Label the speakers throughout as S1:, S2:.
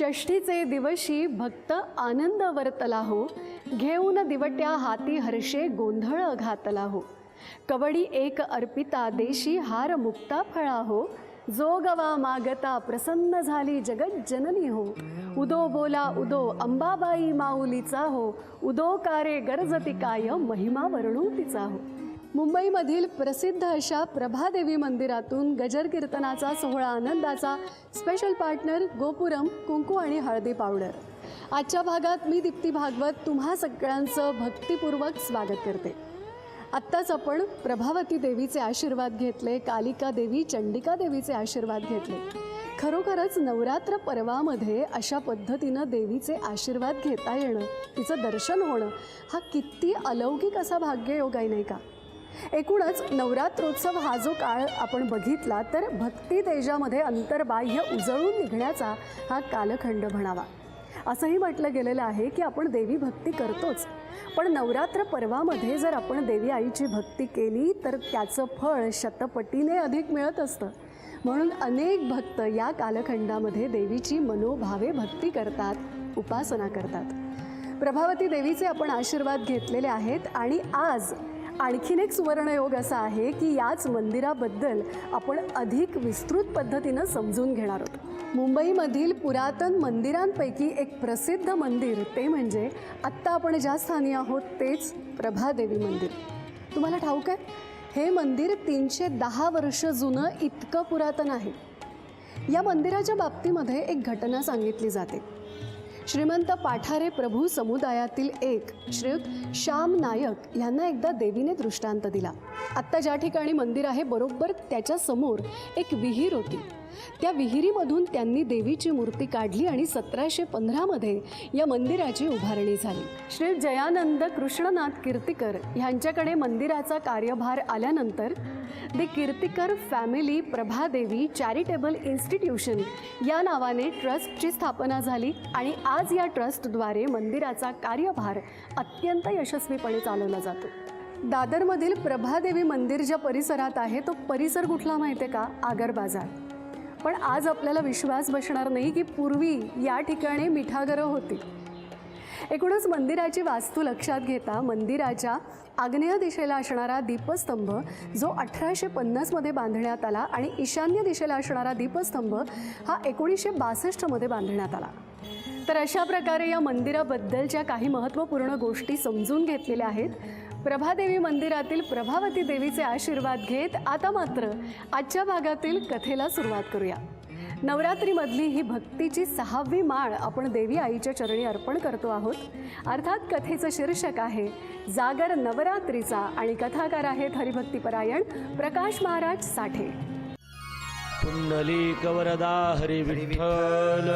S1: षष्ठीचे दिवशी भक्त आनंद वर्तला हो, घेऊन दिवट्या हाती हर्षे गोंधळ घातला हो. कवडी एक अर्पिता देशी हार मुक्ता फळा हो, जो गवा मागता प्रसन्न झाली जगत जननी हो. उदो बोला उदो अंबाबाई माऊलीचा हो, उदो कारे गरजती काय महिमा वर्णू तिचा हो. मुंबईमधील प्रसिद्ध अशा प्रभादेवी मंदिरातून गजर कीर्तनाचा सोहळा आनंदाचा स्पेशल पार्टनर गोपुरम कुंकू आणि हळदी पावडर. आजच्या भागात मी दीप्ती भागवत तुम्हा सगळ्यांचं भक्तिपूर्वक स्वागत करते. आत्ताच आपण प्रभावती देवीचे आशीर्वाद घेतले, कालिका देवी चंडिका देवीचे आशीर्वाद घेतले. खरोखरच नवरात्र पर्वामध्ये अशा पद्धतीनं देवीचे आशीर्वाद घेता येणं, तिचं दर्शन होणं हा किती अलौकिक असा भाग्ययोग आहे नाही का. एकूणच नवरात्रोत्सव हा जो काळ आपण बघितला तर भक्ती तेजामध्ये अंतर्बाह्य उजळून निघण्याचा हा कालखंड म्हणावा. असंही म्हटलं गेलेलं आहे की आपण देवी भक्ती करतोच, पण नवरात्र पर्वामध्ये जर आपण देवी आईची भक्ती केली तर त्याचं फळ शतपटीने अधिक मिळत असतं. म्हणून अनेक भक्त या कालखंडामध्ये देवीची मनोभावे भक्ती करतात, उपासना करतात. प्रभावती देवीचे आपण आशीर्वाद घेतलेले आहेत आणि आज आणखीन एक सुवर्णयोग असा आहे की याच मंदिराबद्दल आपण अधिक विस्तृत पद्धतीनं समजून घेणार आहोत. मुंबईमधील पुरातन मंदिरांपैकी एक प्रसिद्ध मंदिर ते म्हणजे आत्ता आपण ज्या स्थानी आहोत तेच प्रभादेवी मंदिर. तुम्हाला ठाऊक आहे, हे मंदिर 310 वर्ष जुनं इतकं पुरातन आहे. या मंदिराच्या बाबतीमध्ये एक घटना सांगितली जाते. श्रीमंत पाठारे प्रभू समुदायातील एक श्रीयुत श्याम नायक यांना एकदा देवीने दृष्टांत दिला. आत्ता ज्या ठिकाणी मंदिर आहे बरोबर त्याच्या समोर एक विहीर होती. त्या विहिरीमधून त्यांनी देवीची मूर्ती काढली आणि 1715 या मंदिराची उभारणी झाली. श्री जयानंद कृष्णनाथ कीर्तिकर यांच्याकडे मंदिराचा कार्यभार आल्यानंतर the Kirtikar family Prabhadevi charitable institution या नावाने ट्रस्टची स्थापना झाली आणि आज या ट्रस्टद्वारे मंदिराचा कार्यभार अत्यंत यशस्वीपणे चालवला जातो. दादरमधील प्रभादेवी मंदिर ज्या परिसरात आहे तो परिसर कुठला माहिती आहे का? आगर बाजार. पण आज आपल्याला विश्वास बसणार नाही की पूर्वी या ठिकाणी मिठागरं होती. एकूणच मंदिराची वास्तू लक्षात घेता मंदिराच्या आग्नेय दिशेला असणारा दीपस्तंभ जो 1850 बांधण्यात आला आणि ईशान्य दिशेला असणारा दीपस्तंभ हा 1962 बांधण्यात आला. तर अशा प्रकारे या मंदिराबद्दलच्या काही महत्त्वपूर्ण गोष्टी समजून घेतलेल्या आहेत. प्रभादेवी मंदिरातील प्रभावती देवीचे आशीर्वाद घेत आता मात्र आजच्या भागातील कथेला सुरुवात करूया. नवरात्रीमधली ही भक्तीची 6वी माळ आपण देवी आईच्या चरणी अर्पण करतो आहोत. अर्थात कथेचं शीर्षक आहे जागर नवरात्रीचा आणि कथाकार आहेत हरिभक्तीपरायण प्रकाश महाराज साठे.
S2: पुंडलिक वरदा हरि विठ्ठल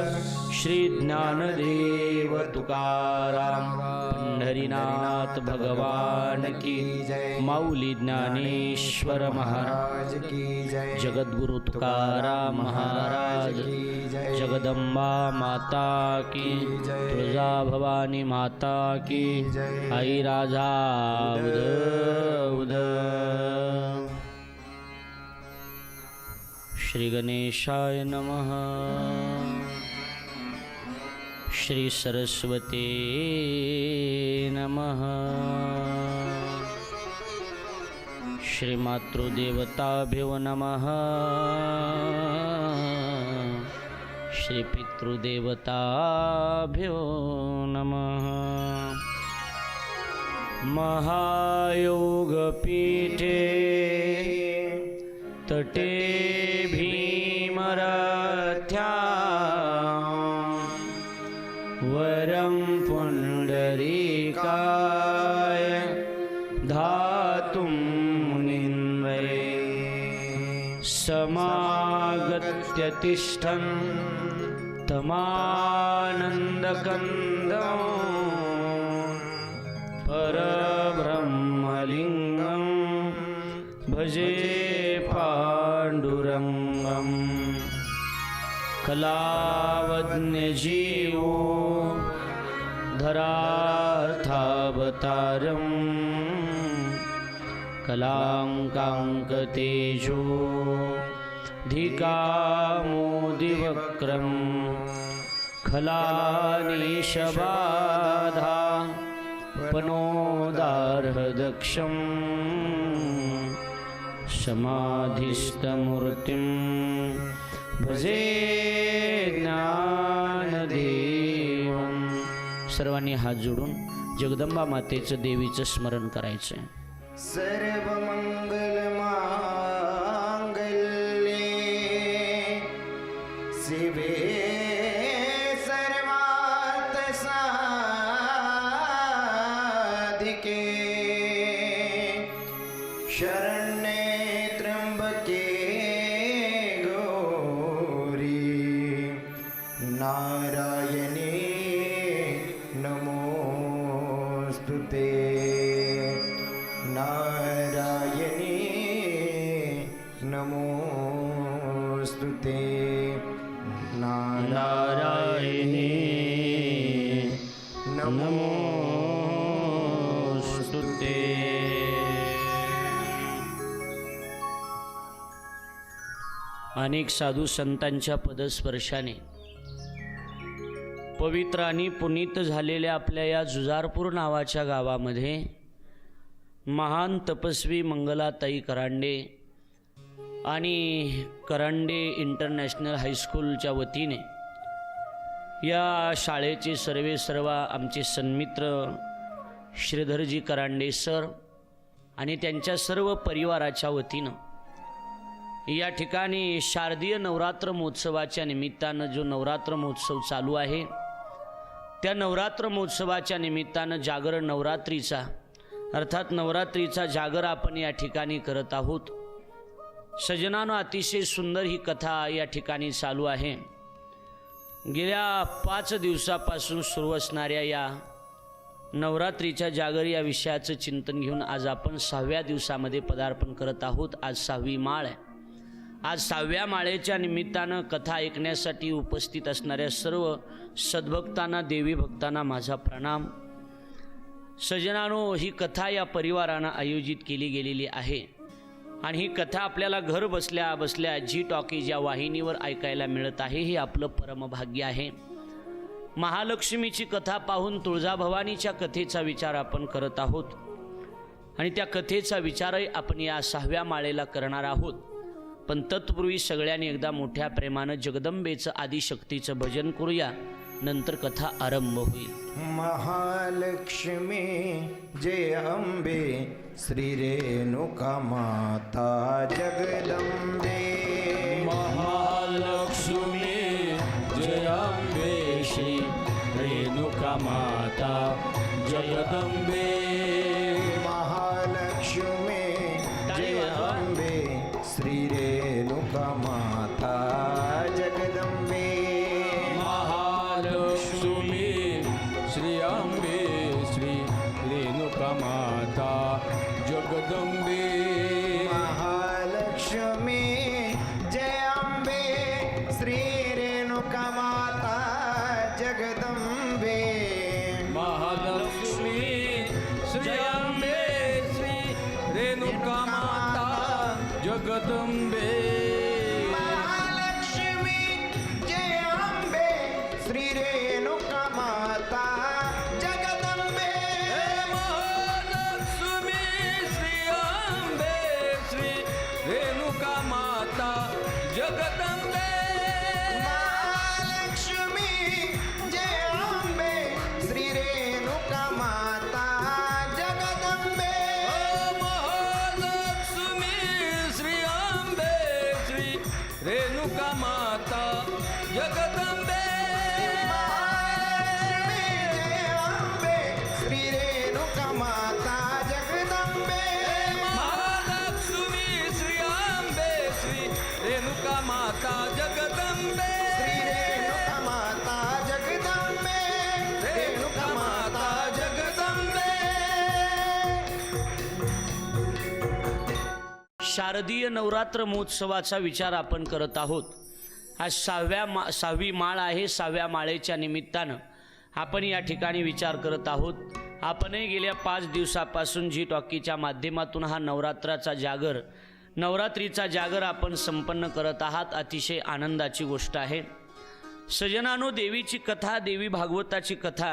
S2: श्री ज्ञानदेव तुकाराम पंढरीनाथ भगवान की जय. माऊली ज्ञानेश्वर महाराज की जय. जगद्गुरु तुकाराम महाराज की जय. जगदंबा माता की जय. तुळजा भवानी माता की जय. आई राजा उद उद. श्री गणेशाय नमः. श्री सरस्वती नमः. श्री मातृदेवताभ्यो नमः. श्री पितृदेवताभ्यो नमः. महायोग पीठे तटे भीमरथ्या वरं पुंडरीकाय धातुं मुनिन्वये. समागत्य तिष्ठन् तमानन्दकन्दं परब्रह्मलिङ्गं भजे पाण्डुरङ्गं. कलावज्ञजीवो धरार्थावतारं कलाङ्काङ्कतेजो धिकामोदिवक्रं फलानीशबाधा पनोदार्हदक्षं समाधिस्थमूर्तिं भजे ज्ञानदेवं. सर्वांनी हात जोडून जगदंबा मातेचं देवीचं स्मरण करायचं.
S3: सर्वमंगलमांगल्ये शिवे सर्वार्थ साधिके शरण्ये त्र्यंबके गौरी नारायणी नमोस्तुते. नारायणी नमोस्तुते.
S2: नारायणी नमोस्तुते. अनेक साधू संतांच्या पदस्पर्शाने पवित्र आणि पुनीत झालेल्या आपल्या या जुजारपूर नावाच्या गावामध्ये महान तपस्वी मंगलाताई करांडे आणि करांडे इंटरनॅशनल हायस्कूलच्या वतीने या शाळेचे सर्व आमचे सन्मित्र श्रीधरजी करांडे सर आणि त्यांच्या सर्व परिवाराच्या वतीनं या ठिकाणी शारदीय नवरात्र महोत्सवाच्या निमित्तानं जो नवरात्र महोत्सव चालू आहे त्या नवरात्र महोत्सवाच्या निमित्तानं जागर नवरात्रीचा अर्थात नवरात्रीचा जागर आपण या ठिकाणी करत आहोत. सजनानं अतिशय सुंदर ही कथा या ठिकाणी चालू आहे. गेल्या 5 दिवसापासून सुरू असणाऱ्या या नवरात्रीच्या जागर या विषयाचं चिंतन घेऊन आज आपण 6व्या दिवसामध्ये पदार्पण करत आहोत. आज 6वी माळ आहे. आज 6व्या माळेच्या निमित्तानं कथा ऐकण्यासाठी उपस्थित असणाऱ्या सर्व सद्भक्तांना देवी भक्तांना माझा प्रणाम. सजनानो, ही कथा या परिवारानं आयोजित केली गेलेली आहे आणि ही कथा आपल्याला घर बसल्या बसल्या जी टॉकीज या वाहिनीवर ऐकायला मिळत आहे. हे आपलं परमभाग्य आहे. महालक्ष्मीची कथा पाहून तुळजाभवानीच्या कथेचा विचार आपण करत आहोत आणि त्या कथेचा विचारही आपण या 6व्या माळेला करणार आहोत. पण तत्पूर्वी सगळ्यांनी एकदा मोठ्या प्रेमानं जगदंबेचं आदिशक्तीचं भजन करूया, नंतर कथा आरंभ होईल.
S3: महालक्ष्मी जय अंबे श्री रेणुका माता जगदंबे.
S2: महालक्ष्मी जय अंबे श्री रेणुका माता जगदंबे.
S3: महालक्ष्मी जय अंबे श्री रेणुका माता जगदंबे.
S4: महालक्ष्मी श्री अंबे श्री रेणुका माता जगदंबे.
S3: महालक्ष्मी जय अंबे श्री रेणुका माता जगदंबे.
S4: महालक्ष्मी श्री अंबे श्री रेणुका माता जगदंबे.
S3: महालक्ष्मी जय अंबे श्री रेणुका माता जगदंबे.
S4: महालक्ष्मी श्री अंबे श्री रेणुका माता जगदंबे.
S3: महालक्ष्मी जय अंबे श्री रेणुका माता जगदंबे.
S4: महालक्ष्मी श्री अंबे श्री रेणुका माता जगदंबे.
S3: महालक्ष्मी जय अंबे श्री रेणुका माता जगदंबे.
S4: महालक्ष्मी श्री अंबे श्री रेणुका माता जगदंबे.
S3: श्री रेणुका माता जगदंबे. रेणुका माता जगदंबे.
S2: शारदीय नवरात्र महोत्सवाचा विचार आपण करत आहोत. आज 6वी माळ आहे. 6व्या माळेच्या निमित्तानं आपण या ठिकाणी विचार करत आहोत. आपणही गेल्या 5 दिवसापासून जी टॉकीच्या माध्यमातून हा नवरात्रीचा जागर आपण संपन्न करत आहात. अतिशय आनंदाची गोष्ट आहे. सजनानो, देवीची कथा, देवी भागवताची कथा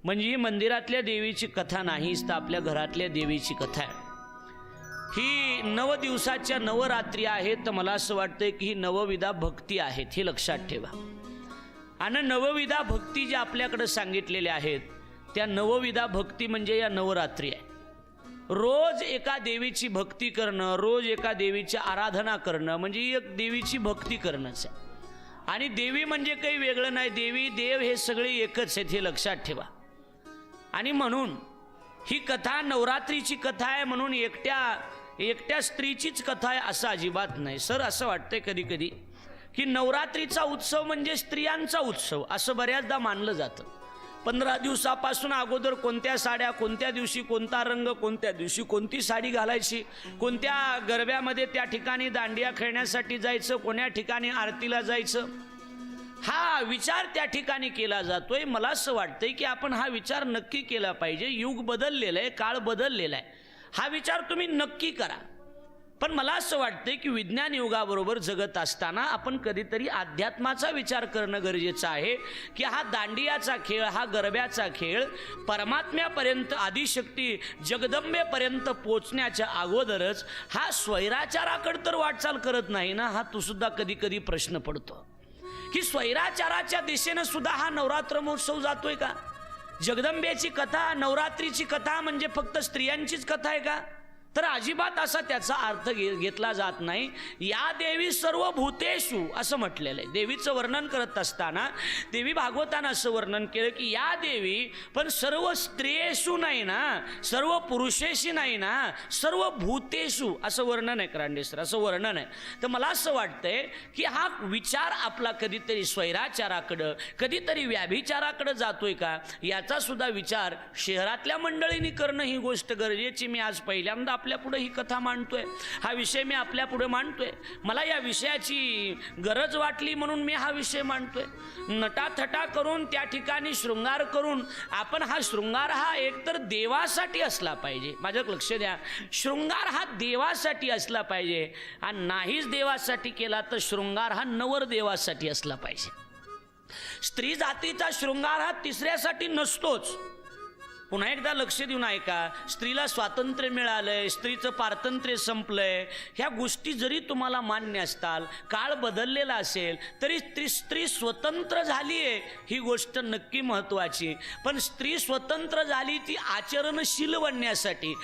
S2: म्हणजे ही मंदिरातल्या देवीची कथा नाहीच, तर आपल्या घरातल्या देवीची कथा आहे. ही 9 दिवसाच्या नवरात्री आहेत. तर मला असं वाटतंय की ही नवविधा भक्ती आहेत, हे लक्षात ठेवा. आणि नवविधा भक्ती ज्या आपल्याकडे सांगितलेल्या आहेत त्या नवविधा भक्ती म्हणजे या नवरात्री आहे. रोज एका देवीची भक्ती करणं, रोज एका देवीची आराधना करणं म्हणजे एक देवीची भक्ती करणंच आहे. आणि देवी म्हणजे काही वेगळं नाही, देवी देव हे सगळे एकच आहेत, हे लक्षात ठेवा. आणि म्हणून ही कथा नवरात्रीची कथा आहे म्हणून एकट्या स्त्रीचीच कथा आहे असं अजिबात नाही. सर, असं वाटतंय कधी कधी की नवरात्रीचा उत्सव म्हणजे स्त्रियांचा उत्सव असं बऱ्याचदा मानलं जातं. 15 दिवसापासून अगोदर कोणत्या साड्या, कोणत्या दिवशी कोणता रंग, कोणत्या दिवशी कोणती साडी घालायची, कोणत्या गरब्यामध्ये त्या ठिकाणी दांडिया खेळण्यासाठी जायचं, कोण्या ठिकाणी आरतीला जायचं, हा विचार त्या ठिकाणी केला जातोय. मला असं वाटतंय की आपण हा विचार नक्की केला पाहिजे. युग बदललेलं आहे, काळ बदललेला आहे, हा विचार तुम्ही नक्की करा. पण मला असं वाटतंय की विज्ञान युगाबरोबर जगत असताना आपण कधीतरी अध्यात्माचा विचार करणं गरजेचं आहे. की हा दांडियाचा खेळ, हा गरब्याचा खेळ परमात्म्यापर्यंत, आदिशक्ती जगदंबेपर्यंत पोचण्याच्या अगोदरच हा स्वैराचाराकडे तर वाटचाल करत नाही ना, हा तो सुद्धा कधी कधी प्रश्न पडतो की स्वैराचाराच्या दिशेनं सुद्धा हा नवरात्र महोत्सव जातोय का? जगदंबेची कथा, नवरात्रीची कथा म्हणजे फक्त स्त्रियांचीच कथा आहे का? तर अजिबात असा त्याचा अर्थ घेतला जात नाही. या देवी सर्व भूतेषु असं म्हटलेलं आहे. देवीचं वर्णन करत असताना देवी भागवतानं असं वर्णन केलं की या देवी पण सर्व स्त्रियेषु नाही ना, सर्व पुरुषेशी नाही ना, सर्व भूतेषु असं वर्णन आहे क्रांडेसर, असं वर्णन आहे. तर मला असं वाटतंय की हा विचार आपला कधीतरी स्वैराचाराकडं, कधीतरी व्याभिचाराकडं जातोय का, याचा सुद्धा विचार शहरातल्या मंडळींनी करणं ही गोष्ट गरजेची. मी आज पहिल्यांदा आपल्या पुढे ही कथा मांडतोय, हा विषय मी आपल्या पुढे मांडतोय. मला या विषयाची गरज वाटली म्हणून मी हा विषय मांडतोय. नटाथटा करून त्या ठिकाणी शृंगार करून आपण हा शृंगार हा एकतर देवासाठी असला पाहिजे. माझ्या लक्ष द्या, शृंगार हा देवासाठी असला पाहिजे आणि नाहीच देवासाठी केला तर शृंगार हा नवर देवासाठी असला पाहिजे. स्त्री जातीचा शृंगार हा तिसऱ्यासाठी नसतोच. पुन्हा एकदा लक्ष देऊन ऐका, स्त्रीला स्वातंत्र्य मिळालंय, स्त्रीचं पारतंत्र्य संपलंय, ह्या गोष्टी जरी तुम्हाला मान्य असताल, काळ बदललेला असेल तरी स्त्री स्वतंत्र झाली आहे ही गोष्ट नक्की महत्त्वाची. पण स्त्री स्वतंत्र झाली ती आचरणशील बनण्यासाठी,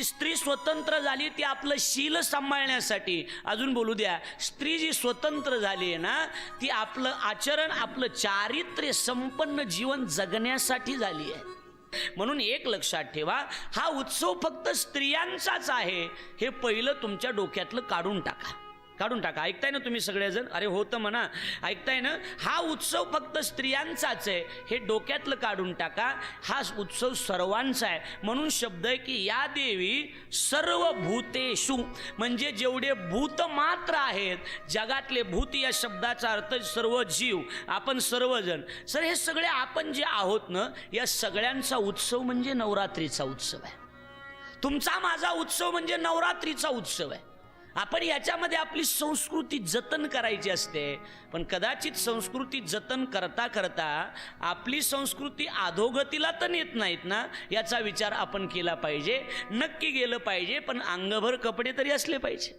S2: स्त्री स्वतंत्र झाली ती आपलं शील सांभाळण्यासाठी. अजून बोलू द्या, स्त्री जी स्वतंत्र झाली आहे ना ती आपलं आचरण, आपलं चारित्र्य संपन्न जीवन जगण्यासाठी झाली आहे. म्हणून एक लक्षात ठेवा, हा उत्सव फक्त स्त्रियांचाच आहे हे पहिलं तुमच्या डोक्यातलं काढून टाका. ऐकताय ना तुम्ही सगळेजण? अरे होतं म्हणा, ऐकताय ना? हा उत्सव फक्त स्त्रियांचाच आहे हे डोक्यातलं काढून टाका. हा उत्सव सर्वांचा आहे. म्हणून शब्द आहे की या देवी सर्व भूतेषु म्हणजे जेवढे भूत मात्र आहेत, जगातले भूत या शब्दाचा अर्थ सर्व जीव, आपण सर्वजण. सर, हे सगळे आपण जे आहोत ना, या सगळ्यांचा उत्सव म्हणजे नवरात्रीचा उत्सव आहे. तुमचा माझा उत्सव म्हणजे नवरात्रीचा उत्सव आहे. आपण याच्यामध्ये आपली संस्कृती जतन करायची असते. पण कदाचित संस्कृती जतन करता करता आपली संस्कृती अधोगतीला तर नेत नाहीत ना, याचा विचार आपण केला पाहिजे. नक्की गेलं पाहिजे, पण अंगभर कपडे तरी असले पाहिजे.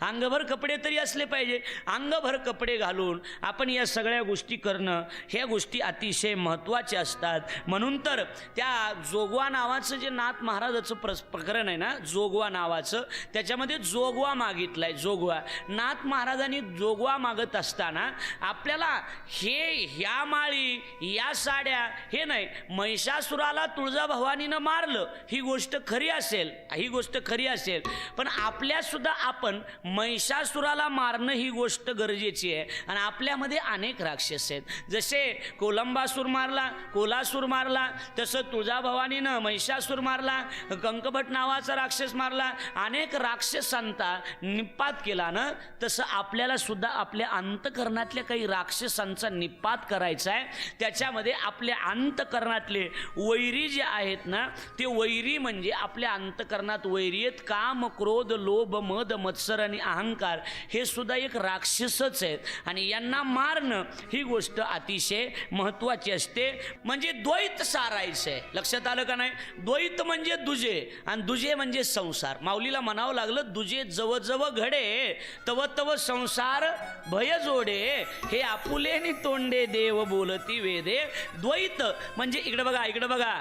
S2: अंगभर कपडे तरी असले पाहिजे. अंगभर कपडे घालून आपण या सगळ्या गोष्टी करणं, ह्या गोष्टी अतिशय महत्त्वाच्या असतात. म्हणून तर त्या जोगवा नावाचं जे नाथ महाराजाचं प्रकरण आहे ना, जोगवा नावाचं, त्याच्यामध्ये जोगवा मागितलाय. जोगवा, नाथ महाराजांनी जोगवा मागत असताना आपल्याला ह्या माळी, या साड्या हे नाही, महिषासुराला तुळजाभवानीनं मारलं ही गोष्ट खरी असेल, पण आपल्या सुद्धा आपण महिषासुराला मारणं ही गोष्ट गरजेची आहे. आणि आपल्यामध्ये अनेक राक्षस आहेत. जसे कोलंबासूर मारला, कोलासूर मारला, तसं तुळजाभवानीनं महिषासूर मारला, कंकभट नावाचा राक्षस मारला, अनेक राक्षसांचा निपात केला ना, तसं आपल्याला सुद्धा आपल्या अंतकरणातल्या काही राक्षसांचा निपात करायचा आहे. त्याच्यामध्ये आपल्या अंतकरणातले वैरी जे आहेत ना, ते वैरी म्हणजे आपल्या अंतकरणात वैरी आहेत. काम, क्रोध, लोभ, मद, मत्सर आणि आणि अहंकार हे सुद्धा एक राक्षसच आहेत आणि यांना मारणं ही गोष्ट अतिशय महत्त्वाची असते. म्हणजे द्वैत सारायचं आहे. लक्षात आलं का नाही? द्वैत म्हणजे दुजे आणि दुजे म्हणजे संसार. माऊलीला म्हणावं लागलं दुजे जव जव घडे तव तव संसार भय जोडे हे आपुलेनी तोंडे देव बोलती वेदे. द्वैत म्हणजे इकडे बघा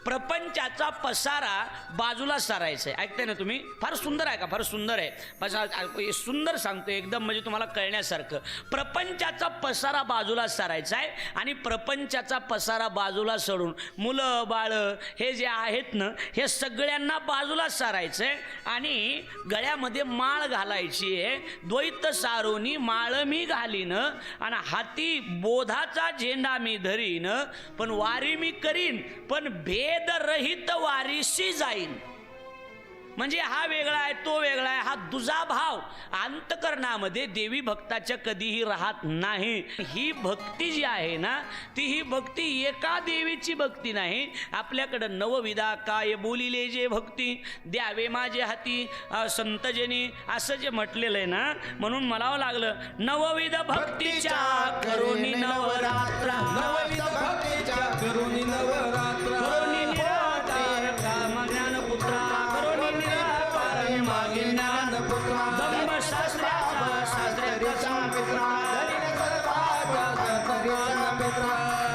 S2: प्रपंचाचा पसारा बाजूला सारायचा आहे. ऐकताय ना तुम्ही? फार सुंदर आहे का? फार सुंदर आहे. सुंदर सांगतो एकदम म्हणजे तुम्हाला कळण्यासारखं. प्रपंचाचा पसारा बाजूला सारायचा आहे आणि प्रपंचाचा पसारा बाजूला सोडून मुलं बाळ हे जे आहेत ना हे सगळ्यांना बाजूला सारायचं आहे आणि गळ्यामध्ये माळ घालायची आहे. द्वैत सारोनी माळ मी घालीन आणि हाती बोधाचा झेंडा मी धरीन पण वारी मी करीन पण भेद रहित वारीशी जाईन. म्हणजे हा वेगळा आहे तो वेगळा आहे हा दुजा भाव अंतकरणामध्ये देवी भक्ताच्या कधीही राहत नाही. ही भक्ती जी आहे ना ती ही भक्ती एका देवीची भक्ती नाही. आपल्याकडं नवविधा काय बोलिले जे भक्ती द्यावे माझे हाती संतजनी असं जे म्हटलेलं आहे ना म्हणून म्हणावं लागलं नवविध भक्तीच्या करुणी नवरात्र
S3: नवविध भक्तीच्या
S4: करुणी नवरात्र
S2: करुणी निराकार काम ज्ञानपुत्रा करुणी निराकार मागे ज्ञानपुत्रा दंभ शास्त्राचा शास्त्राचा मित्रा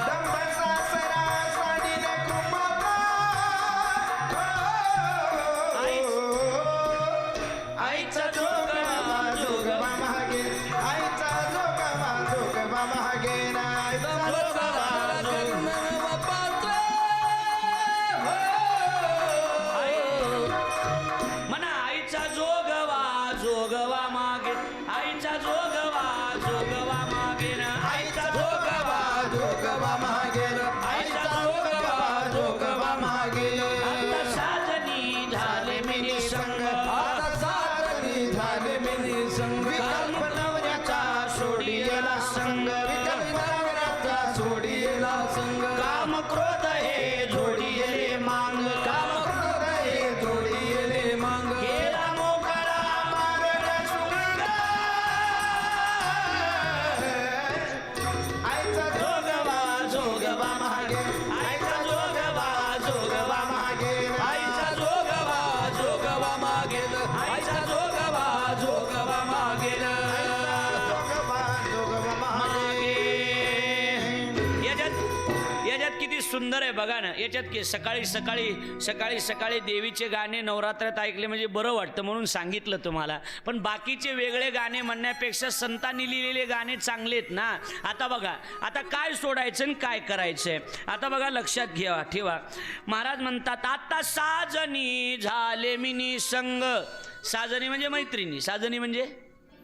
S3: दंभ सासरा साडीने कृपाचा
S2: आईचा जोगवा
S3: जोगवा महागे आईचा जोगवा महागे
S2: म्हणा आईचा जोगवा मागे आईचा जोगवा मागे ना आईचा
S3: जोगवा महागे आईचा जोगवा महागे
S2: आता साजनी झाले मिनी संग
S3: आता सारथी झाले मिनी संग विकल्प नवऱ्याचा सोडियला संग विकल्प नवऱ्याचा सोडियला संग
S2: काम क्रोध हे जोडिले मांग काम
S3: क्रोध हे जोडियले मांग
S2: केला मोकळा
S3: मार्ग सुगंध आईचा जोगवा महागे आईचा जोगवा महागे
S4: आईचा जोगवा मागेल आईचा जोगवा मागेल
S2: याच्यात किती सुंदर आहे बघा ना. याच्यात की सकाळी देवीचे गाणे नवरात्रात ऐकले म्हणजे बरं वाटतं म्हणून सांगितलं तुम्हाला. पण बाकीचे वेगळे गाणे म्हणण्यापेक्षा संतांनी लिहिलेले गाणे चांगले आहेत ना. आता बघा आता काय सोडायचं आणि काय करायचंय. आता बघा लक्षात ठेवा. महाराज म्हणतात आता साजनी झाले मिनी संग. साजनी म्हणजे मैत्रिणी. साजनी म्हणजे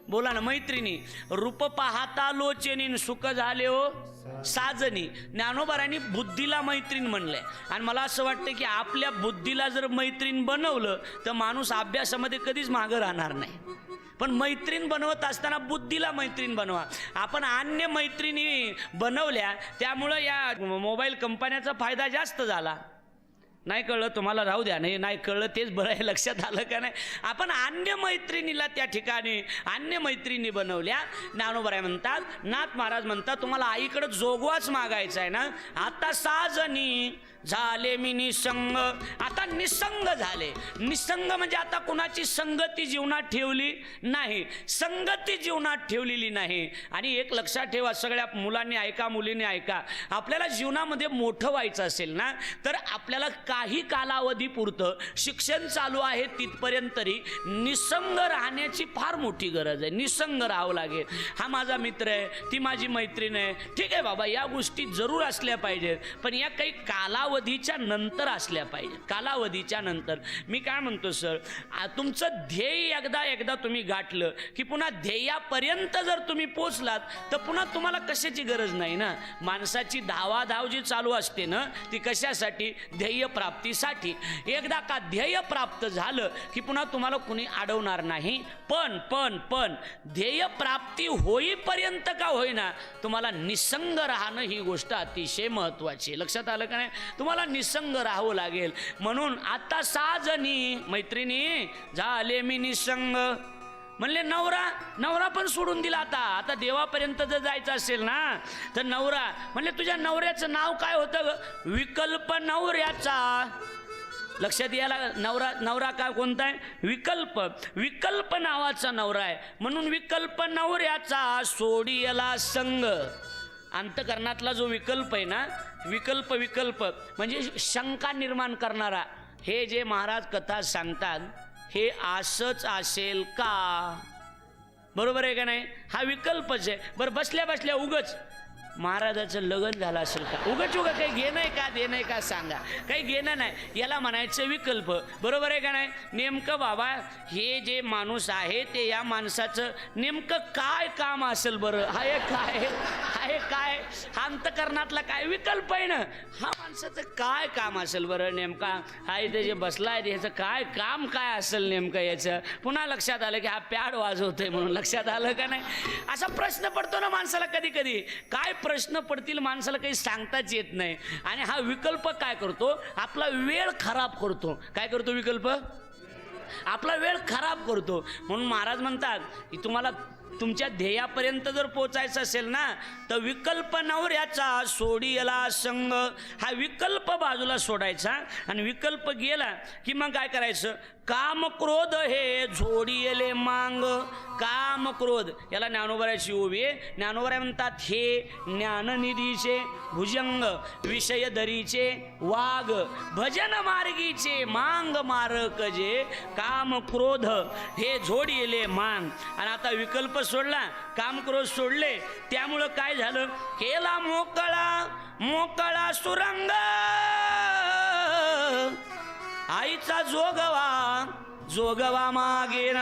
S2: बोला ना मैत्रिणी. रूप पाहता लोचेनी सुख झाले हो साजनी. ज्ञानोबारांनी बुद्धीला मैत्रीण म्हणलंय आणि मला असं वाटतं की आपल्या बुद्धीला जर मैत्रीण बनवलं तर माणूस अभ्यासामध्ये कधीच मागं राहणार नाही. पण मैत्रीण बनवत असताना बुद्धीला मैत्रीण बनवा. आपण अन्य मैत्रिणी बनवल्या त्यामुळं या मोबाईल कंपन्याचा फायदा जास्त झाला. नाही कळलं तुम्हाला राहू द्या. नाही कळलं तेच बरं आहे. लक्षात आलं का नाही? आपण अन्य मैत्रिणीला त्या ठिकाणी अन्य मैत्रिणी बनवल्या. ज्ञानोबराय म्हणतात नाथ महाराज म्हणतात तुम्हाला आईकडे जोगवाच मागायचा आहे ना. आता साजनी झाले मी निसंग. आता निसंग झाले. निसंग म्हणजे आता कुणाची संगती जीवनात ठेवली नाही. संगती जीवनात ठेवलेली नाही. आणि एक लक्षात ठेवा सगळ्या मुलांनी ऐका मुलींनी ऐका. आपल्याला जीवनामध्ये मोठं व्हायचं असेल ना तर आपल्याला काही कालावधीपुरतं शिक्षण चालू आहे तिथपर्यंत तरी निसंग राहण्याची फार मोठी गरज आहे. निसंग राहावं लागेल. हा माझा मित्र आहे ती माझी मैत्रीण आहे ठीक आहे बाबा या गोष्टी जरूर असल्या पाहिजेत पण या काही कालावधीच्या नंतर असल्या पाहिजेत. कालावधीच्या नंतर मी काय म्हणतो सर तुमचं ध्येय एकदा तुम्ही गाठलं की पुन्हा ध्येयापर्यंत जर तुम्ही पोचलात तर पुन्हा तुम्हाला कशाची गरज नाही ना. माणसाची धावाधाव जी चालू असते ना ती कशासाठी? ध्येय प्राप्तीसाठी. एकदा का ध्येय प्राप्त झालं की पुन्हा तुम्हाला कुणी अडवणार नाही. पण ध्येय प्राप्ती होईपर्यंत का होईना तुम्हाला निसंग राहणं ही गोष्ट अतिशय महत्वाची. लक्षात आलं का नाही? तुम्हाला निसंग राहावं लागेल. म्हणून आता साजनी मैत्रिणी झाले मी निसंग. म्हणले नवरा पण सोडून दिला. आता देवापर्यंत जर जायचं असेल ना तर नवरा म्हणले तुझ्या नवऱ्याचं नाव काय होतं ग? विकल्प नवऱ्याचा. लक्षात यायला नवरा काय कोणता आहे? विकल्प नावाचा नवरा आहे. म्हणून विकल्प नवऱ्याचा सोडियला संग. अंतकरणातला जो विकल्प आहे ना, विकल्प म्हणजे शंका निर्माण करणारा, हे जे महाराज कथा सांगतात हे असंच असेल का? बरोबर आहे का नाही? हा विकल्पच आहे. बरं बसल्या उगच महाराजाचं लग्न झालं असेल का? उगच काही घेणं आहे का देणं आहे का सांगा? काही घेणं नाही, याला म्हणायचं विकल्प. बरोबर आहे का नाही? नेमकं बाबा हे जे माणूस आहे ते या माणसाचं नेमकं काय काम असेल बरं? हा काय अंतकरणातला काय विकल्प आहे ना? हा माणसाचं काय काम असेल बरं नेमका? हा इथे जे बसला आहे ह्याचं काय काम काय असेल नेमकं याचं? पुन्हा लक्षात आलं की हा प्याड वाजवतोय म्हणून. लक्षात आलं का नाही? असा प्रश्न पडतो ना माणसाला कधी काय प्रश्न पडतील माणसाला काही सांगताच येत नाही. आणि हा विकल्प काय करतो? आपला वेळ खराब करतो. काय करतो विकल्प? आपला वेळ खराब करतो. म्हणून महाराज म्हणतात की तुम्हाला तुमच्या ध्येयापर्यंत जर पोचायचं असेल ना तर विकल्प नवऱ्याचा सोडियला संग. हा विकल्प बाजूला सोडायचा आणि विकल्प गेला की मग काय करायचं? काम क्रोध हे जोडियले मांग. काम क्रोध याला ज्ञानोबराची ओवी आहे. ज्ञानोबरा म्हणतात हे ज्ञाननिधीचे भुजंग, विषय दरीचे वाघ, भजन मार्गीचे मांग मारक जे. काम क्रोध हे जोडियले मांग. आणि आता विकल्प सोडला, काम क्रोध सोडले, त्यामुळं काय झालं? केला मोकळा सुरंग. आईचा जोगवा मागेन.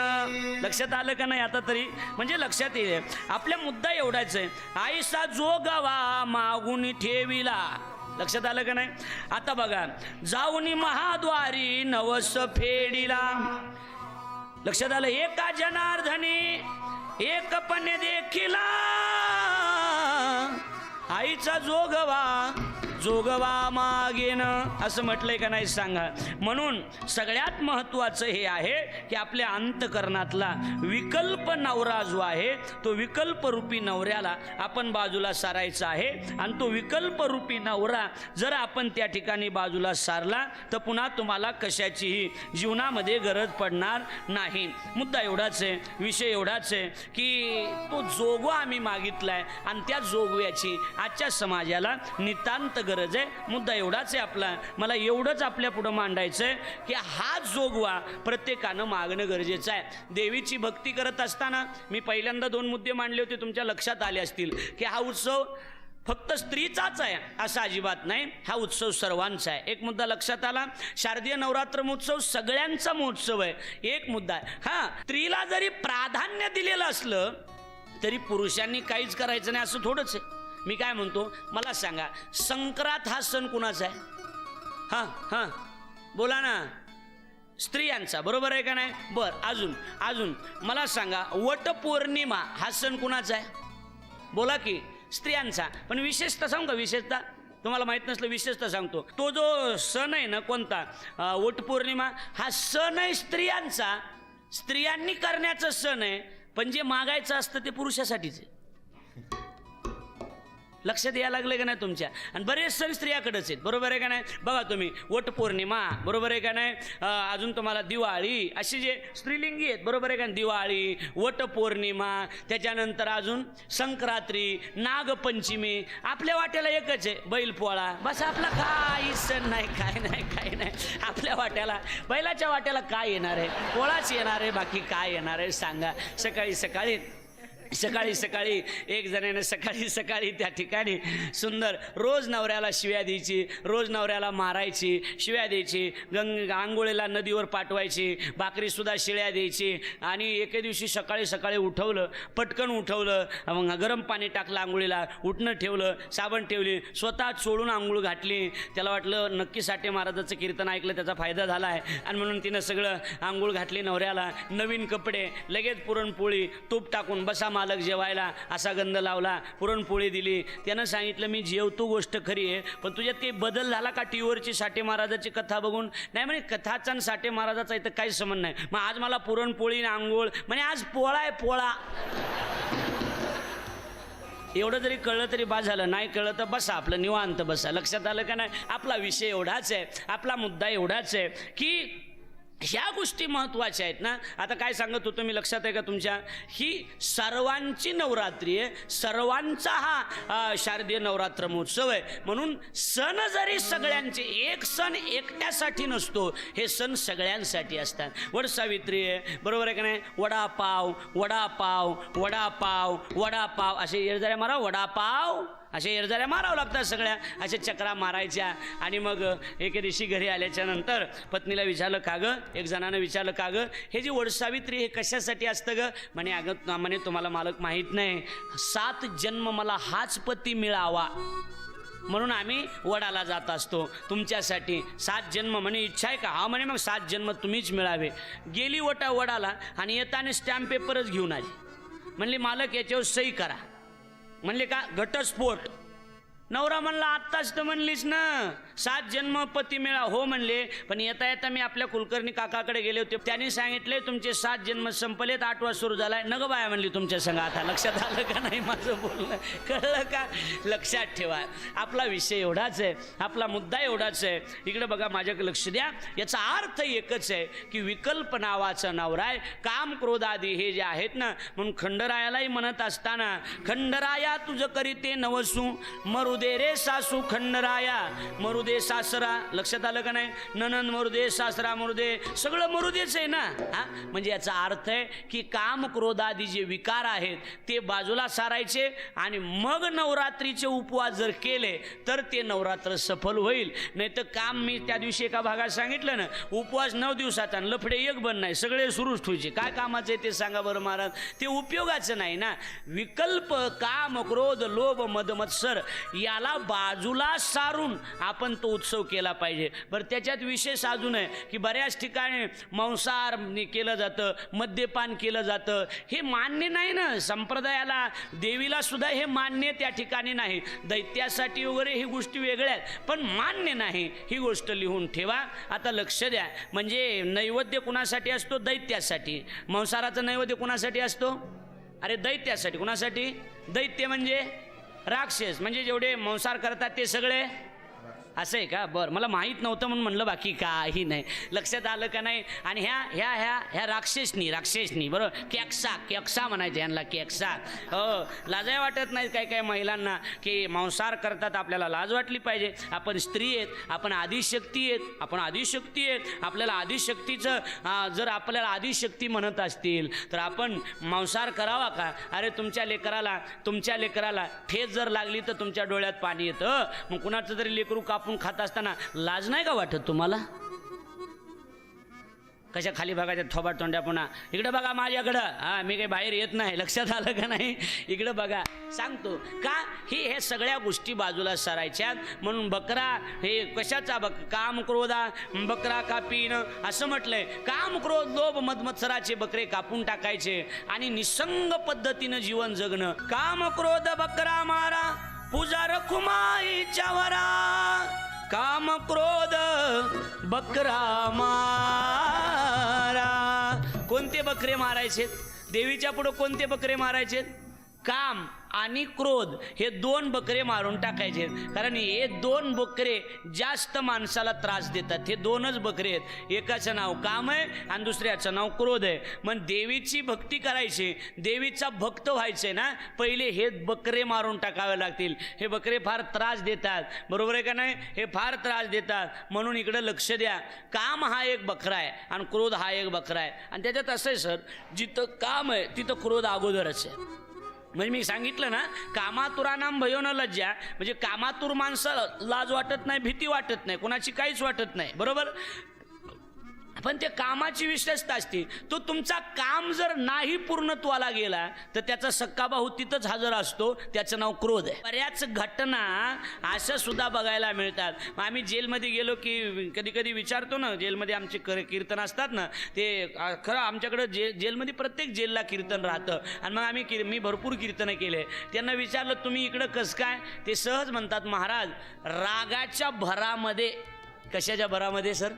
S2: लक्षात आलं का नाही आता तरी? म्हणजे लक्षात येईल आपल्या मुद्दा एवढाच आहे. आईचा जोगवा मागून ठेविला. लक्षात आलं का नाही? आता बघा, जाऊनी महाद्वारी नवस फेडिला. लक्षात आलं? एका जनार्दनी एकपणे देखिला. आईचा जोगवा मागेन असं म्हटलंय का नाही सांगा? म्हणून सगळ्यात महत्त्वाचं हे आहे की आपल्या अंतकरणातला विकल्प नवरा जो आहे तो विकल्प रूपी नवऱ्याला आपण बाजूला सारायचा आहे. आणि तो विकल्प रूपी नवरा जर आपण त्या ठिकाणी बाजूला सारला तर पुन्हा तुम्हाला कशाचीही जीवनामध्ये गरज पडणार नाही. मुद्दा एवढाच आहे, विषय एवढाच आहे की तो जोगवा आम्ही मागितलाय आणि त्या जोगव्याची आजच्या समाजाला नितांत गरज आहे. मुद्दा एवढाच आहे आपला. मला एवढंच आपल्या पुढं मांडायचं आहे की हा जोगवा प्रत्येकानं मागणं गरजेचं आहे. देवीची भक्ती करत असताना मी पहिल्यांदा 2 मुद्दे मांडले होते, तुमच्या लक्षात आले असतील की हा उत्सव फक्त स्त्रीचाच आहे असं अजिबात नाही, हा उत्सव सर्वांचा आहे. एक मुद्दा लक्षात आला. शारदीय नवरात्र महोत्सव सगळ्यांचा महोत्सव आहे. एक मुद्दा आहे, हा स्त्रीला जरी प्राधान्य दिलेलं असलं तरी पुरुषांनी काहीच करायचं नाही असं थोडंच आहे. मी काय म्हणतो, मला सांगा, संक्रांत हा सण कुणाचा आहे? हां बोला ना, स्त्रियांचा. बरोबर आहे का नाही? बरं, अजून मला सांगा, वटपौर्णिमा हा सण कुणाचा आहे? बोला की, स्त्रियांचा. पण विशेषतः सांगू का? विशेषतः तुम्हाला माहीत नसलं, विशेषतः सांगतो. तो जो सण आहे ना, कोणता? वटपौर्णिमा हा सण आहे स्त्रियांचा, स्त्रियांनी करण्याचा सण आहे. पण जे मागायचं असतं ते पुरुषासाठीच आहे. लक्षात यायला लागलं का नाही तुमच्या? आणि बरेच सण स्त्रियाकडेच आहेत. बरोबर आहे का नाही? बघा तुम्ही, वटपौर्णिमा, बरोबर आहे का नाही? अजून तुम्हाला दिवाळी, असे जे स्त्रीलिंगी आहेत, बरोबर आहे का? दिवाळी, वटपौर्णिमा, त्याच्यानंतर अजून संक्रांती, नागपंचमी. आपल्या वाट्याला एकच आहे, बैलपोळा. बस आपला काही सण नाही, काय नाही. आपल्या वाट्याला, बैलाच्या वाट्याला काय येणार आहे? पोळाच येणार आहे, बाकी काय येणार आहे सांगा? सकाळी एक जणाने सकाळी त्या ठिकाणी सुंदर रोज नवऱ्याला शिव्या द्यायची, रोज नवऱ्याला मारायची, शिव्या द्यायची, आंघोळीला नदीवर पाठवायची, भाकरीसुद्धा शिळ्या द्यायची. आणि एके दिवशी सकाळी उठवलं, पटकन उठवलं, मग गरम पाणी टाकलं, आंघोळीला उठणं ठेवलं, साबण ठेवली, स्वतः चोळून आंघोळ घातली. त्याला वाटलं नक्की साठे महाराजाचं कीर्तन ऐकलं, त्याचा फायदा झाला आहे. आणि म्हणून तिनं सगळं आंघोळ घातली नवऱ्याला, नवीन कपडे, लगेच पुरणपोळी, तूप टाकून बसा मालक जेवायला, असा गंध लावला, पुरणपोळी दिली. त्यानं सांगितलं मी जेवतो गोष्ट खरी आहे, पण तुझ्यात काही बदल झाला का टी व्हीवरची साठे महाराजाची कथा बघून? नाही म्हणे, कथाचा आणि साठे महाराजाचा इथं काही संबंध नाही. मग आज मला पुरणपोळी आंघोळ म्हणे, आज पोळा आहे पोळा. एवढं जरी कळलं तरी बा झालं, नाही कळलं तर बसा आपलं निवांत बसा. लक्षात आलं का नाही? आपला विषय एवढाच आहे, आपला मुद्दा एवढाच आहे की ह्या गोष्टी महत्त्वाच्या आहेत ना. आता काय सांगत होतो मी, लक्षात आहे का तुमच्या? ही सर्वांची नवरात्री आहे, सर्वांचा हा शारदीय नवरात्र महोत्सव आहे. म्हणून सण जरी सगळ्यांचे, एक सण एकट्यासाठी नसतो, हे सण सगळ्यांसाठी असतात. वटसावित्री आहे, बरोबर आहे का नाही? वडापाव वडापाव वडापाव वडापाव असे येरझाऱ्या मारा, वडापाव असे येरझाऱ्या मारावं लागतात सगळ्या, अशा चक्रा मारायच्या. आणि मग एके दिवशी घरी आल्याच्या नंतर पत्नीला विचारलं, का गं, एक जणानं विचारलं, का गं हे जी वडसावित्री हे कशासाठी असतं गं? म्हणे, अगं म्हणे तुम्हाला मालक माहीत नाही, 7 जन्म मला हाच पती मिळावा म्हणून आम्ही वडाला जात असतो तुमच्यासाठी. 7 जन्म म्हणे इच्छा आहे का? हा म्हणे, मग 7 जन्म तुम्हीच मिळावे. गेली वडाला आणि येताना स्टॅम्प पेपरच घेऊन आली. म्हणली मालक याच्यावर सही करा. म्हणले का? घटस्फोट. नवरा म्हणला, आत्ताच तर म्हणलीस ना 7 जन्म पती मिळा. हो म्हणले, पण येता येता मी आपल्या कुलकर्णी काकाकडे गेले होते, त्यांनी सांगितले तुमचे 7 जन्म संपलेत, 8वा सुरू झालाय. नग बाया म्हणली तुमच्या संग. आता लक्षात आलं का नाही माझं बोलणं? कळलं का? लक्षात ठेवा, आपला विषय एवढाच आहे, आपला मुद्दा एवढाच आहे. इकडे बघा, माझ्याकडे लक्ष द्या. याचा अर्थ एकच आहे की विकल्प नावाचा नवरा आहे, काम क्रोध आदी हे जे आहेत ना. म्हणून खंडरायालाही म्हणत असताना, खंडराया तुझं करीते नवसू, मरू दे रे सासू खंडराया, मरू दे सासरा. लक्षात आलं का नाही? ननंद मरू दे, सासरा मरू दे, सगळं मरू देच आहे ना. हा, म्हणजे याचा अर्थ आहे की काम क्रोधादी जे विकार आहेत ते बाजूला सारायचे आणि मग नवरात्रीचे उपवास जर केले तर ते नवरात्र सफल होईल. नाही तर काम, मी त्या दिवशी एका भागात सांगितलं ना, उपवास 9 दिवसाचा, लफडे एक बंद नाही, सगळे सुरूच ठेवायचे. काय कामाचे ते सांगा बरं महाराज? ते उपयोगाचं नाही ना. विकल्प, काम, क्रोध, लोभ, मद, मत्सर याला बाजूला सारून आपण तो उत्सव केला पाहिजे. बरं, त्याच्यात विशेष अजून आहे की बऱ्याच ठिकाणी मांसाहार केलं जातं, मद्यपान केलं जातं. हे मान्य नाही ना संप्रदायाला, देवीला सुद्धा हे मान्य त्या ठिकाणी नाही. दैत्यासाठी वगैरे ही गोष्टी वेगळ्या आहेत, पण मान्य नाही, ही गोष्ट लिहून ठेवा. आता लक्ष द्या, म्हणजे नैवेद्य कुणासाठी असतो? दैत्यासाठी. मांसाहाराचा नैवेद्य कुणासाठी असतो? अरे दैत्यासाठी. कुणासाठी? दैत्य म्हणजे राक्षस, म्हणजे जेवढे मांसाहार करतात ते सगळे असं आहे का? बरं, मला माहीत नव्हतं म्हणून म्हणलं, बाकी काही नाही. लक्षात आलं का नाही? आणि ह्या राक्षसनी बरोबर, केक्सा म्हणायचं यांना, केक्सा. हो, लाजाय वाटत नाही काय काय महिलांना की मांसाहार करतात. आपल्याला लाज वाटली पाहिजे. आपण स्त्री आहेत, आपण आदिशक्ती आहेत. आपल्याला आदिशक्तीचं जर आपल्याला आदिशक्ती म्हणत असतील तर आपण मांसाहार करावा का? अरे तुमच्या लेकराला ठेच जर लागली तर तुमच्या डोळ्यात पाणी येतं. मग कुणाचं तरी लेकरू कापून खात असताना लाज नाही का वाटत तुम्हाला? कशा खाली भागाच्या थोबाड तोंड्या पुन्हा. इकडे बघा माझ्याकडं. हा, मी काही बाहेर येत नाही. लक्षात आलं का नाही? इकडे बघा, सांगतो का हे सगळ्या गोष्टी बाजूला सरायच्यात. म्हणून बकरा हे कशाचा काम क्रोधा बकरा कापीन असं म्हटलंय. काम क्रोध लोभ मत्सराचे बकरे कापून टाकायचे आणि निसंग पद्धतीनं जीवन जगणं. काम क्रोध बकरा मारा, पूजा रखुमाईच्या वरा. काम क्रोध बकरा मारा. कोणते बकरे मारायचे? देवीच्या पुढे कोणते बकरे मारायचे? काम आणि क्रोध हे 2 बकरे मारून टाकायचे. कारण हे 2 बकरे जास्त माणसाला त्रास देतात. हे 2च बकरे आहेत. एकाचं नाव काम आहे आणि दुसऱ्याचं नाव क्रोध आहे. मग देवीची भक्ती करायची, देवीचा भक्त व्हायचे ना, पहिले हे बकरे मारून टाकावे लागतील. हे बकरे फार त्रास देतात, बरोबर आहे का नाही? हे फार त्रास देतात. म्हणून इकडं लक्ष द्या. काम हा एक बकरा आहे आणि क्रोध हा एक बकरा आहे. आणि त्याच्यात असं आहे सर, जिथं काम आहे तिथं क्रोध अगोदरच आहे. म्हणजे मी सांगितलं ना, कामातुरानाम भयो न लज्जा, म्हणजे कामातूर माणसाला लाज वाटत नाही, भीती वाटत नाही, कोणाची काहीच वाटत नाही, बरोबर? पण ते कामाची विशेषता असते. तो तुमचा काम जर नाही पूर्णत्वाला गेला तर त्याचा सक्का भाऊ तिथंच हजर असतो, त्याचं नाव क्रोध आहे. बऱ्याच घटना अशा सुद्धा बघायला मिळतात. आम्ही जेलमध्ये गेलो की कधी कधी विचारतो ना, जेलमध्ये आमचे कीर्तन असतात ना, ते खरं आमच्याकडं जेलमध्ये प्रत्येक जेलला कीर्तन राहतं. आणि मग मी भरपूर कीर्तनं केले. त्यांना विचारलं तुम्ही इकडं कसं काय, ते सहज म्हणतात महाराज रागाच्या भरामध्ये. कशाच्या भरामध्ये सर?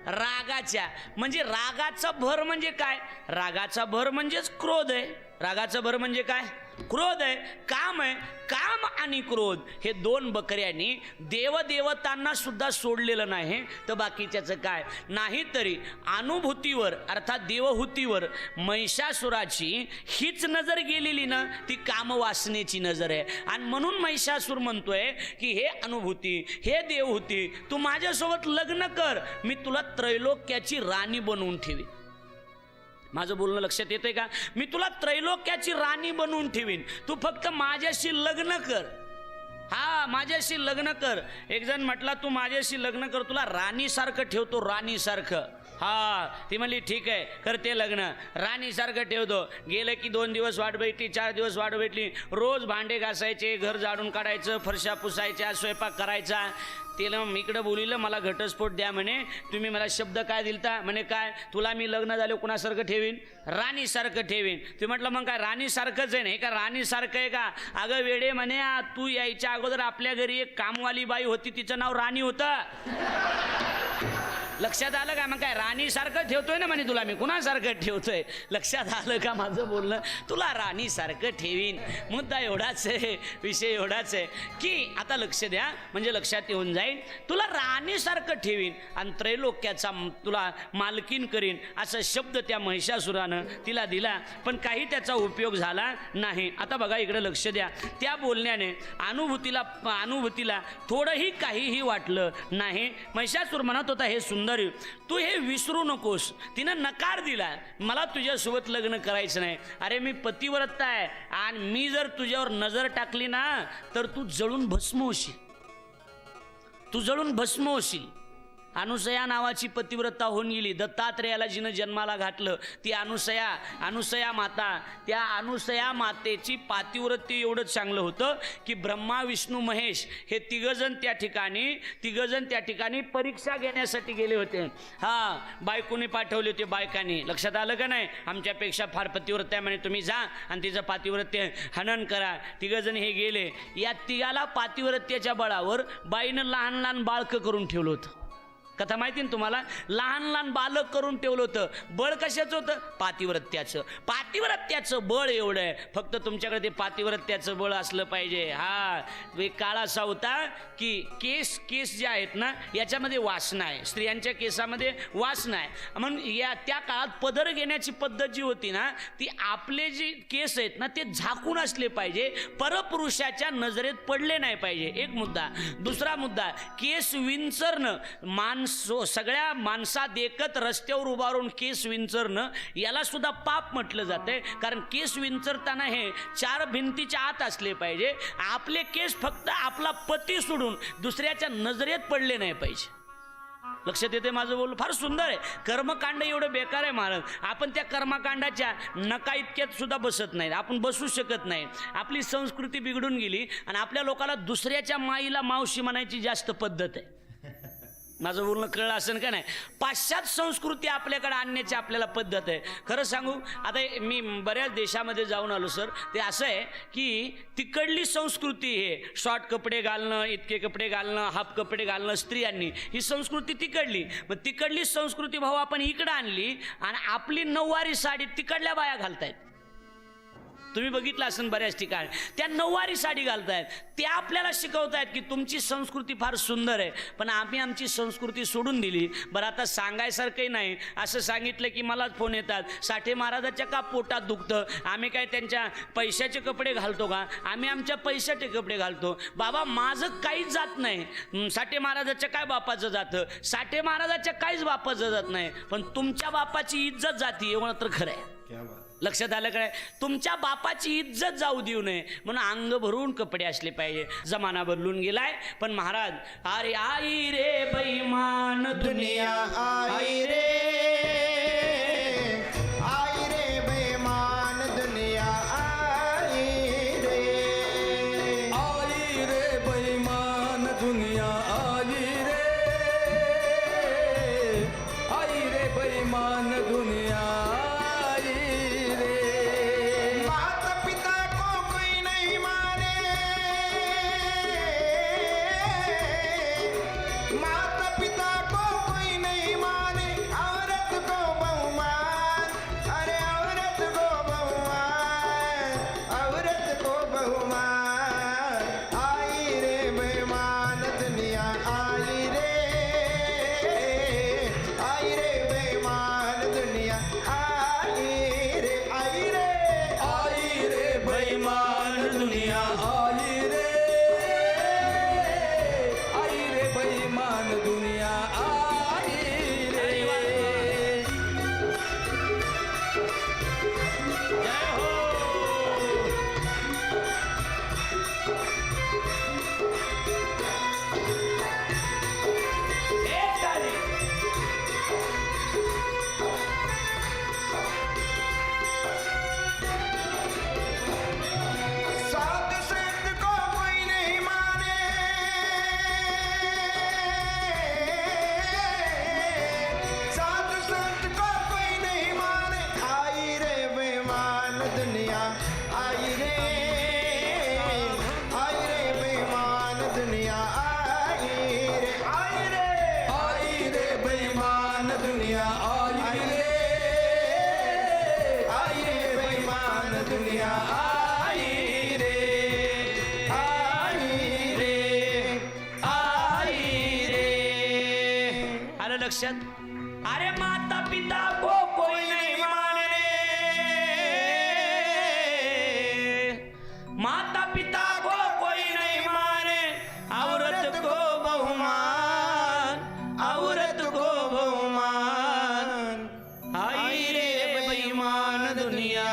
S2: रागाच्या. म्हणजे रागाचा भर म्हणजे काय? रागाचा भर म्हणजेच क्रोध आहे. रागाचा भर म्हणजे काय? क्रोध आहे. काम आहे. काम आणि क्रोध हे दोन बकऱ्यांनी देवदेवतांना सुद्धा सोडलेलं नाही, तर बाकीच्याचं काय नाही. तरी अनुभूतीवर अर्थात देवहूतीवर महिषासुराची हीच नजर गेलेली ना, ती कामवासनेची नजर आहे. आणि म्हणून महिषासूर म्हणतोय की हे अनुभूती, हे देवहूती, तू माझ्यासोबत लग्न कर, मी तुला त्रैलोक्याची राणी बनवून ठेवीन. माझं बोलणं लक्षात येतंय का? मी तुला त्रैलोक्याची राणी बनवून ठेवीन, तू फक्त माझ्याशी लग्न कर. हा, माझ्याशी लग्न कर. एक जण म्हटला तू माझ्याशी लग्न कर, तुला राणीसारखं ठेवतो, राणीसारखं. हा, ती म्हणली ठीक आहे करते लग्न, राणीसारखं ठेवतो. गेलं की 2 दिवस वाट भेटली, 4 दिवस वाट भेटली. रोज भांडे घासायचे, घर झाडून काढायचं, फरशा पुसायच्या, स्वयंपाक करायचा. तिला इकडं बोलिलं मला घटस्फोट द्या म्हणे. तुम्ही मला शब्द काय दिलता? म्हणे काय? तुला मी लग्न झालं कुणासारखं ठेवीन? राणीसारखं ठेवीन. ते म्हटलं मग काय राणीसारखंच आहे नाही का? राणीसारखं आहे का? अगं वेडे म्हणे, तू यायच्या अगोदर आपल्या घरी एक कामवाली बाई होती, तिचं नाव राणी होतं. लक्षात आलं का? मग काय राणीसारखं ठेवतोय ना म्हणे तुला मी, कुणासारखं ठेवतोय? लक्षात आलं का माझं बोलणं? तुला राणीसारखं ठेवीन. मुद्दा एवढाच आहे, विषय एवढाच आहे की आता लक्ष द्या, म्हणजे लक्षात येऊन जाईल. तुला राणीसारखं ठेवीन आणि त्रैलोक्याचा तुला मालकीन करीन, असा शब्द त्या महिषासुरानं तिला दिला. पण काही त्याचा उपयोग झाला नाही. आता बघा इकडे लक्ष द्या. त्या बोलण्याने अनुभूतीला थोडंही काहीही वाटलं नाही. महिषासूर म्हणत होता हे सुंदर, तू हे विसरू नकोस. तिनं नकार दिला, मला तुझ्यासोबत लग्न करायचं नाही. अरे मी पतिव्रता आहे आणि मी जर तुझ्यावर नजर टाकली ना तर तू जळून भस्म होशील, तू जळून भस्म होशील. अनुसया नावाची पतिव्रता होऊन गेली. दत्तात्रेयाला जिनं जन्माला घातलं ती अनुसया माता. त्या अनुसया मातेची पातिव्रत्य एवढंच चांगलं होतं की ब्रह्मा विष्णू महेश हे तिघजण त्या ठिकाणी परीक्षा घेण्यासाठी गेले होते. हा, बायकोनी पाठवले होते बायकांनी. लक्षात आलं का नाही? आमच्यापेक्षा फार पतिव्रत्या म्हणे, तुम्ही जा आणि तिचं पातिव्रत्य हनन करा. तिघजण हे गेले. या तिघाला पातिव्रत्याच्या बळावर बाईनं लहान लहान बाळकं करून ठेवलं होतं. कथा माहिती ना तुम्हाला? लहान लहान बालक करून ठेवलं होतं. बळ कशाचं होतं? पातिव्रत्याचं बळ एवढं आहे. फक्त तुमच्याकडे ते पातिव्रत्याचं बळ असलं पाहिजे. हा, एक काळ असा होता की केस जे आहेत ना याच्यामध्ये वासना आहे, स्त्रियांच्या केसामध्ये वासना आहे. म्हणून त्या काळात पदर घेण्याची पद्धत जी होती ना, ती आपले जे केस आहेत ना ते झाकून असले पाहिजे, परपुरुषाच्या नजरेत पडले नाही पाहिजे. एक मुद्दा. दुसरा मुद्दा, केस विंचरणं, सगळ्या माणसात एकत्र रस्त्यावर उभारून केस विंचरणं याला सुद्धा पाप म्हटलं जातंय. कारण केस विंचरताना हे 4 भिंतीच्या आत असले पाहिजे. आपले केस फक्त आपला पती सोडून दुसऱ्याच्या नजरेत पडले नाही पाहिजे. लक्षात येते माझं बोलणं? फार सुंदर आहे. कर्मकांड एवढं बेकार आहे महाराज, आपण त्या कर्मकांडाच्या नका इतक्यात सुद्धा बसत नाही, आपण बसू शकत नाही. आपली संस्कृती बिघडून गेली आणि आपल्या लोकांना दुसऱ्याच्या माईला मावशी म्हणायची जास्त पद्धत आहे. माझं बोलणं कळलं असेल का नाही? पाश्चात्य संस्कृती आपल्याकडे आणण्याची आपल्याला पद्धत आहे. खरं सांगू, आता मी बऱ्याच देशामध्ये जाऊन आलो सर. ते असं आहे की तिकडली संस्कृती हे शॉर्ट कपडे घालणं, इतके कपडे घालणं, हाफ कपडे घालणं स्त्रियांनी, ही संस्कृती तिकडली. मग तिकडली संस्कृती भाऊ आपण इकडं आणली आणि आपली नऊवारी साडी तिकडल्या बाया घालतायत. तुम्ही बघितलं असेल बऱ्याच ठिकाणी त्या नऊवारी साडी घालतायत. त्या आपल्याला शिकवतायत की तुमची संस्कृती फार सुंदर आहे, पण आम्ही आमची संस्कृती सोडून दिली. बरं, आता सांगायसारखंही नाही. असं सांगितलं की मलाच फोन येतात, साठे महाराजाच्या का पोटात दुखतं, आम्ही काय त्यांच्या पैशाचे कपडे घालतो का? आम्ही आमच्या पैशाचे कपडे घालतो. बाबा माझं काहीच जात नाही. साठे महाराजाच्या काय बापाचं जातं? साठे महाराजाच्या काहीच बापाचं जात नाही, पण तुमच्या बापाची इज्जत जाती एवढं तर खरं आहे. लक्षात आलं काय? तुमच्या बापाची इज्जत जाऊ देऊ नये म्हणून अंग भरून कपडे असले पाहिजे. जमाना बदलून गेलाय, पण महाराज, अरे आई रे बैमान दुनिया आई रे
S4: बेईमान दुनिया आई रे
S2: जय हो. एक तारीख.
S3: साध संत को कोई नहीं माने, साध संत को कोई नहीं माने, आई रे बेईमान दुनिया आई रे, आई रे बेईमान दुनिया आई रे, आई रे,
S4: आई रे बेईमान दुनिया आई रे
S3: आई रे बेईमान दुनिया आई रे, आई रे,
S2: आई रे. आलं लक्षात. अरे माता पिता को कोई नहीं मानने, माता पिता को कोई नहीं माने, औरत को बहुमान, औरत को बहुमान. आई रे बेईमान दुनिया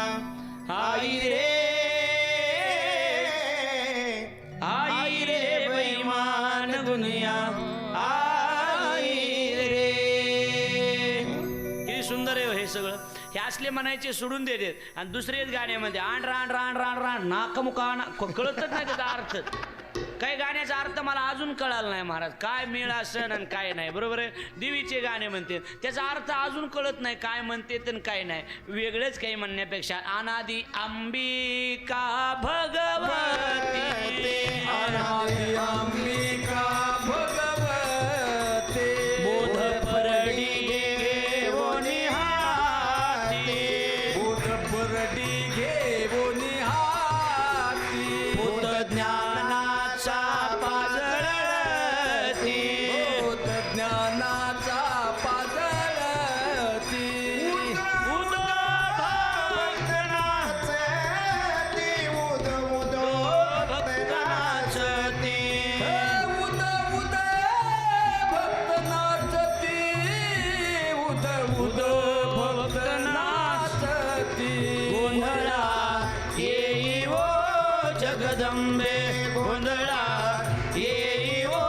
S2: आई रे, आई रे बेईमान दुनिया आई रे. किती सुंदर आहे हो हे सगळं. हे असले म्हणायचे सोडून देतात आणि दुसरेच गाण्यामध्ये आण राण राण राण राण नाकमुका कळतच नाही त्याचा अर्थ. काही गाण्याचा अर्थ मला अजून कळाला नाही महाराज. काय मेळ असन आणि काय नाही. बरोबर आहे. देवीचे गाणे म्हणते त्याचा अर्थ अजून कळत नाही काय म्हणते आणि काय नाही. वेगळेच काही म्हणण्यापेक्षा अनादी अंबिका भगवती,
S4: अनादि अंबिका भगवते
S2: बोध परडी घेऊनी हाती,
S4: बोध परडी घेऊन हाती
S2: बोध ज्ञानाचा पाजळती,
S4: बोध ज्ञानाचा पाजळती
S2: उद भक्तनाचे,
S3: उद उद
S2: भक्तनाचती,
S4: उद उद भक्त नाचती, उद उद भक्त नाचती.
S2: गोंधळा येई ओ जगदंबे, गोंधळा येई ओ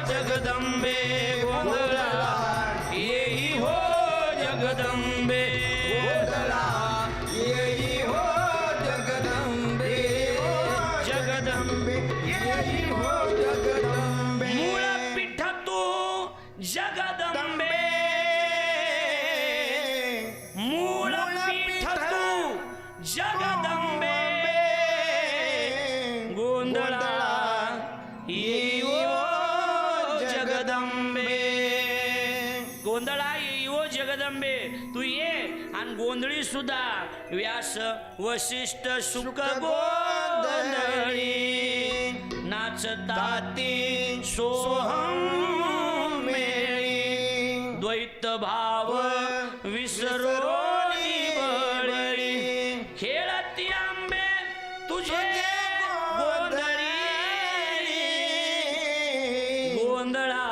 S2: जगदंबे, गोंधळा येई हो जगदंबे,
S4: गोंधळा येई हो जगदंबे,
S2: जगदंबे.
S3: येई हो जगदंबे,
S2: मूळ पीठ तू जगदंबे, मूळ पीठ तू जगदंबे, गोंधळा येई ओ जगदंबे, गोंधळा येई ओ जगदंबे. तू ये आणि गोंधळी सुद्धा व्यास वशिष्ठ शुक गोंधळी नाचताती सोहम मेळी, द्वैत भाव विसरोनी बळी, खेळती आंबे तुझे गोंधळी, गोंधळा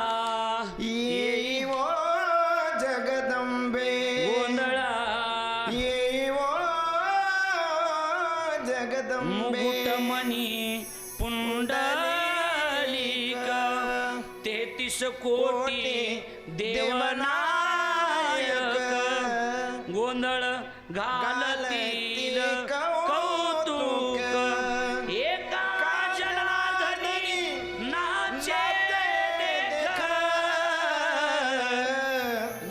S3: येई हो जगदंबे,
S2: गोंधळा
S3: येई हो जगदंबे,
S2: मुकुटमणी पुंडलिक 33 कोटी देवनायक, गोंधळ घालतील कौतुक, एका जनार्दनी नाचे देख,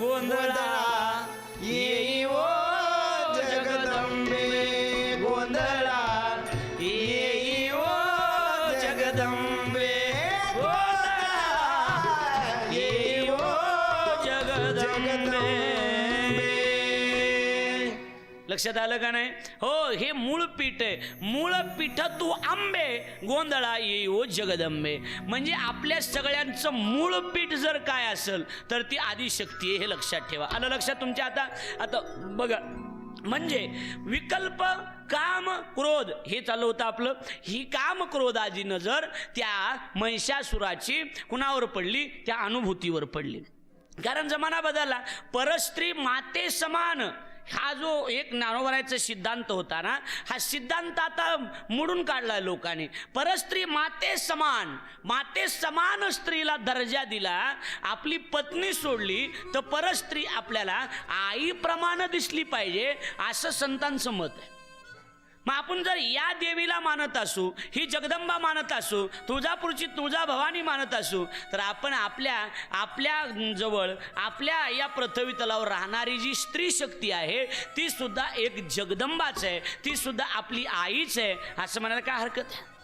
S2: गोंधळा येई ओ जगदंबे, गोंधळा येई ओ जगदंबे, गोंधळा येई ओ जगदंबे. लक्षात आलं का नाही हो. हे मूळ पीठ आहे. मूळ पीठ तू आंबे, गोंधळा येई ओ जगदंबे. म्हणजे आपल्या सगळ्यांचं मूळ पीठ जर काय असेल तर ती आदिशक्ती आहे. हे लक्षात ठेवा. आलं लक्षात तुमच्या. आता आता बघा, म्हणजे विकल्प काम क्रोध हे चालू होतं आपलं. ही काम क्रोधाची नजर त्या महिषासुराची कुणावर पडली? त्या अनुभूतीवर पडली. कारण जमाना बदलला. परस्त्री माते समान हा जो एक ज्ञानोबरायचा सिद्धांत होता ना, हा सिद्धांत आता मोडून काढला लोकांनी. परस्त्री माते समान स्त्रीला दर्जा दिला. आपली पत्नी सोडली तर परस्त्री आपल्याला आईप्रमाणे दिसली पाहिजे असं संतांचं मत आहे. मग आपण जर या देवीला मानत असू, ही जगदंबा मानत असू, तुळजापूरची तुळजा भवानी मानत असू, तर आपण आपल्या जवळ आपल्या या पृथ्वी तलावर राहणारी जी स्त्री शक्ती आहे ती सुद्धा एक जगदंबाच आहे, ती सुद्धा आपली आईच आहे असं म्हणायला काय हरकत आहे?